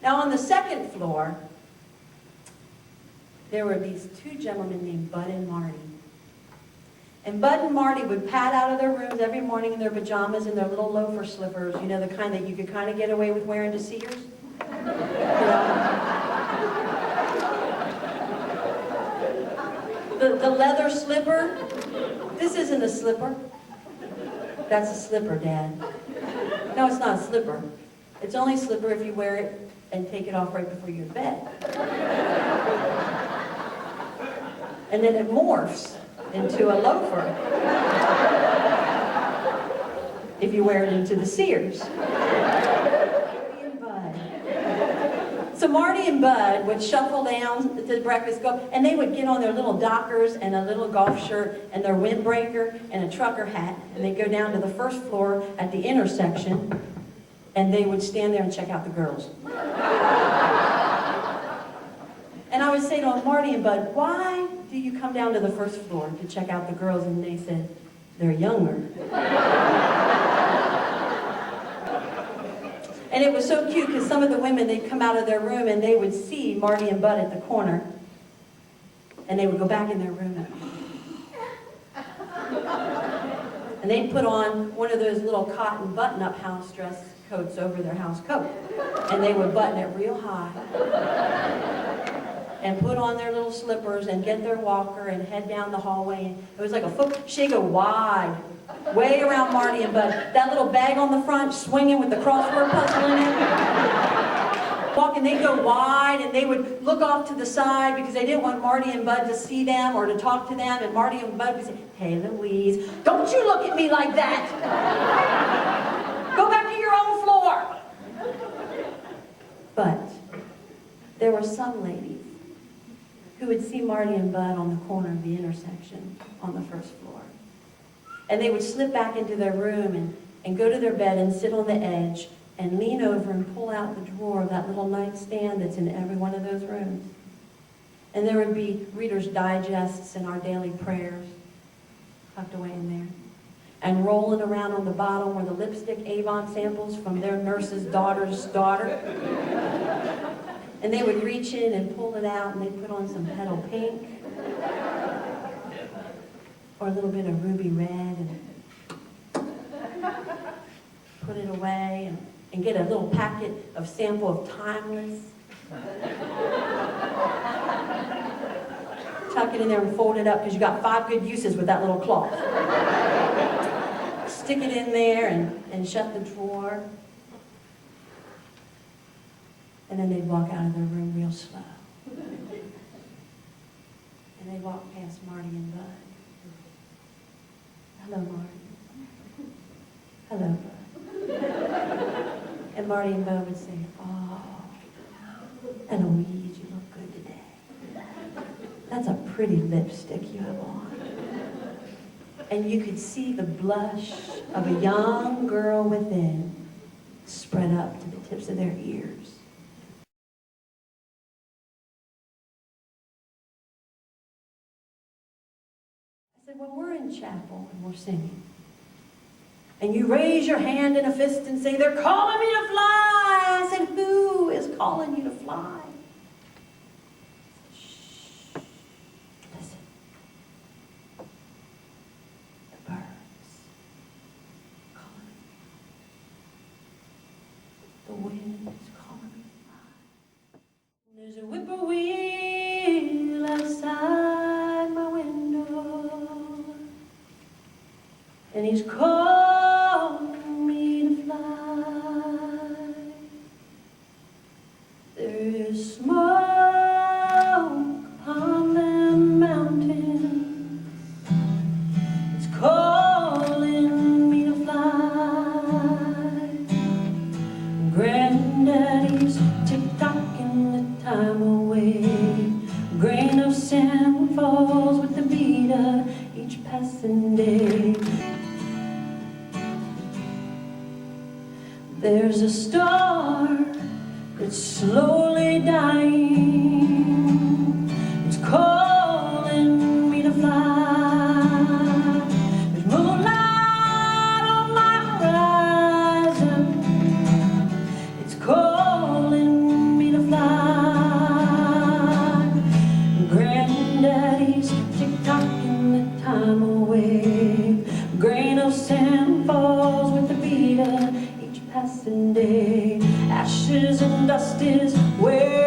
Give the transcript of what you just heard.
Now on the second floor, there were these two gentlemen named Bud and Marty. And Bud and Marty would pad out of their rooms every morning in their pajamas and their little loafer slippers, you know, the kind that you could kind of get away with wearing to Sears. You know? The leather slipper. This isn't a slipper. That's a slipper, Dad. No, it's not a slipper. It's only a slipper if you wear it and take it off right before you go to bed. And then it morphs into a loafer if you wear it into the Sears. Marty and Bud. So Marty and Bud would shuffle down to the breakfast, and they would get on their little Dockers and a little golf shirt and their windbreaker and a trucker hat, and they'd go down to the first floor at the intersection, and they would stand there and check out the girls. And I would say to them, Marty and Bud, why do you come down to the first floor to check out the girls? And they said, they're younger. And it was so cute because some of the women, they'd come out of their room and they would see Marty and Bud at the corner. And they would go back in their room and they'd put on one of those little cotton button-up house dress coats over their house coat. And they would button it real high. And put on their little slippers and get their walker and head down the hallway. And it was like a foot. She'd go wide, way around Marty and Bud. That little bag on the front, swinging with the crossword puzzle in it. Walking, they'd go wide, and they would look off to the side because they didn't want Marty and Bud to see them or to talk to them. And Marty and Bud would say, hey, Louise, don't you look at me like that. Go back to your own floor. But there were some ladies who would see Marty and Bud on the corner of the intersection on the first floor. And they would slip back into their room and go to their bed and sit on the edge and lean over and pull out the drawer of that little nightstand that's in every one of those rooms. And there would be Reader's Digests and Our Daily Prayers tucked away in there. And rolling around on the bottom were the lipstick Avon samples from their nurse's daughter's daughter. And they would reach in and pull it out, and they'd put on some petal pink, or a little bit of ruby red, and put it away, and get a little packet of sample of Timeless. Tuck it in there and fold it up, because you got 5 good uses with that little cloth. Stick it in there and shut the drawer. And then they'd walk out of their room real slow. And they'd walk past Marty and Bud. Hello, Marty. Hello, Bud. And Marty and Bud would say, oh, Eloise, you look good today. That's a pretty lipstick you have on. And you could see the blush of a young girl within spread up to the tips of their ears. I said, when we're in chapel and we're singing, and you raise your hand in a fist and say, they're calling me to fly. I said, who is calling you to fly? Shh. Listen. The birds calling me. The wind is calling me to fly. There's a whippoorwill outside my window, and he's calling me to fly. There is smoke upon the mountains. It's calling me to fly. Granddaddy's tick-tocking the time away. A grain of sand falls with the beat of each passing day. There's a star that's slowly dying. It's calling me to fly. There's moonlight on my horizon. It's calling me ashes and dust is where